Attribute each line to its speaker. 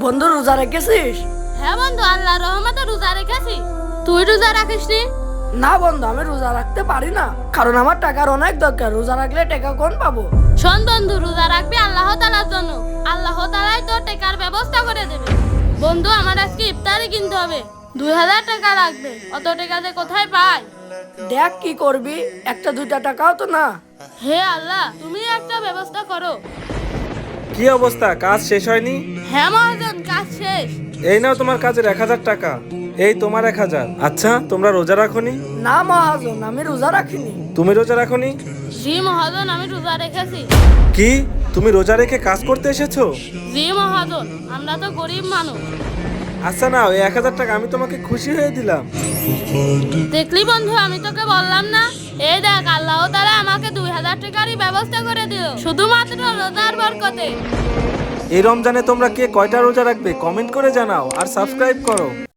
Speaker 1: বন্ধু রোজা রেখেছিস?
Speaker 2: হ্যাঁ বন্ধু, আল্লাহর রহমতে রোজা রেখেছি। তুই রোজা রাখিসনি?
Speaker 1: না বন্ধু, আমি রোজা রাখতে পারি না, কারণ আমার টাকার অনেক দরকার। রোজা রাখলে টাকা কোন পাবো?
Speaker 2: শোন বন্ধু, রোজা রাখবি আল্লাহ তাআলার জন্য। আল্লাহ তাআলাই তোর টাকার ব্যবস্থা করে দেবে। বন্ধু, আমার আজকে ইফতারি কিনতে হবে, 2000 টাকা লাগবে। অত টাকা যে কোথায় পাই?
Speaker 1: দেখ কি করবি, একটা দুইটা টাকাও তো না।
Speaker 2: হে আল্লাহ, তুমি একটা ব্যবস্থা করো।
Speaker 3: কি অবস্থা, কাজ শেষ হয়নি?
Speaker 2: হ্যাঁ মহাজন, কাজ শেষ।
Speaker 3: এই নাও তোমার কাজের 1000 টাকা। এই তোমার 1000। আচ্ছা, তোমরা রোজা রাখোনি?
Speaker 1: না মহাজন, আমি রোজা রাখিনি।
Speaker 3: তুমি রোজা রাখোনি?
Speaker 2: জি মহাজন, আমি রোজা রেখেছি।
Speaker 3: কি, তুমি রোজা রেখে কাজ করতে এসেছো?
Speaker 2: জি মহাজন, আমরা তো গরিব মানুষ।
Speaker 3: আচ্ছা নাও, এই 1000 টাকা আমি তোমাকে খুশি হয়ে দিলাম।
Speaker 2: দেখলি বন্ধু, আমি তোকে বললাম না? এই দেখ, আল্লাহ তাআলা আমাকে 2000 টাকারই ব্যবস্থা করে দিল, শুধুমাত্র রোজার বরকতে।
Speaker 3: এই রমজানে তোমরা কে কয়টা রোজা রাখবে কমেন্ট করে জানাও, আর সাবস্ক্রাইব করো।